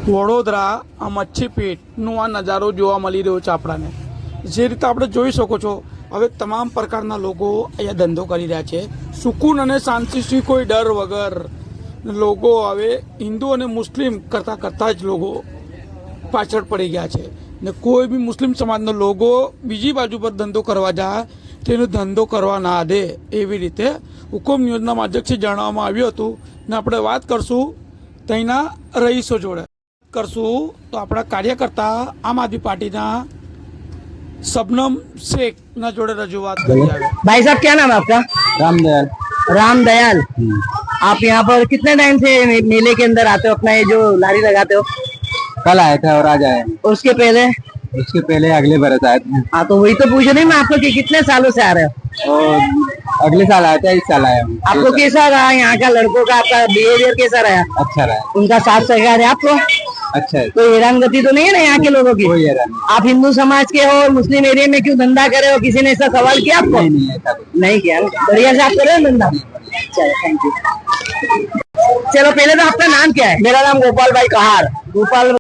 વડોદરા આ મચ્છીપીટનો આ નજારો જોવા મળી રહ્યો છે આપણાને। જે રીતે આપણે જોઈ શકો છો, હવે તમામ પ્રકારના લોકો અહીંયા ધંધો કરી રહ્યા છે સુકૂન અને શાંતિથી, કોઈ ડર વગર। લોકો હવે હિન્દુ અને મુસ્લિમ કરતાં જ લોકો પાછળ પડી ગયા છે ને કોઈ બી મુસ્લિમ સમાજનો લોકો બીજી બાજુ પર ધંધો કરવા જાય તેનો ધંધો કરવા ના દે, એવી રીતે હુકુમ ન્યૂઝના માધ્યમથી જણાવવામાં આવ્યું હતું। ને આપણે વાત કરશું ત્યાંના રહીશો જોડે કરશું તો આપણા કાર્યકર્તા આમ આદમી પાર્ટીના शबनम शेख ना जोड़े रजूआत करी है। भाई साहब क्या नाम है आपका? रामदयाल। रामदयाल। आप यहाँ पर कितने टाइम से मेले के अंदर आते हो, अपना ये जो लारी लगाते हो? कल आए थे और आज आए। उसके पहले अगले बरस आए थे। हाँ, तो वही तो पूछ रही मैं आपको कि कितने सालों से आ रहे हो? और अगले साल आए थे, इस साल आए हम। आपको कैसा रहा यहाँ का लड़कों का, आपका बिहेवियर कैसा रहा? अच्छा रहा। उनका साथ सहकार है आपको? अच्छा है। तो हैरानगति तो नहीं है ना यहाँ के लोगों की? कोई हैरान नहीं। आप हिंदू समाज के हो और मुस्लिम एरिया में क्यों धंधा करे हो? किसी ने ऐसा सवाल किया आपको? नहीं ऐसा कुछ नहीं किया। बढ़िया से आप कर रहे हो धंधा? चलो, थैंक यू। चलो, पहले तो आपका नाम क्या है? मेरा नाम गोपाल भाई कहार। गोपाल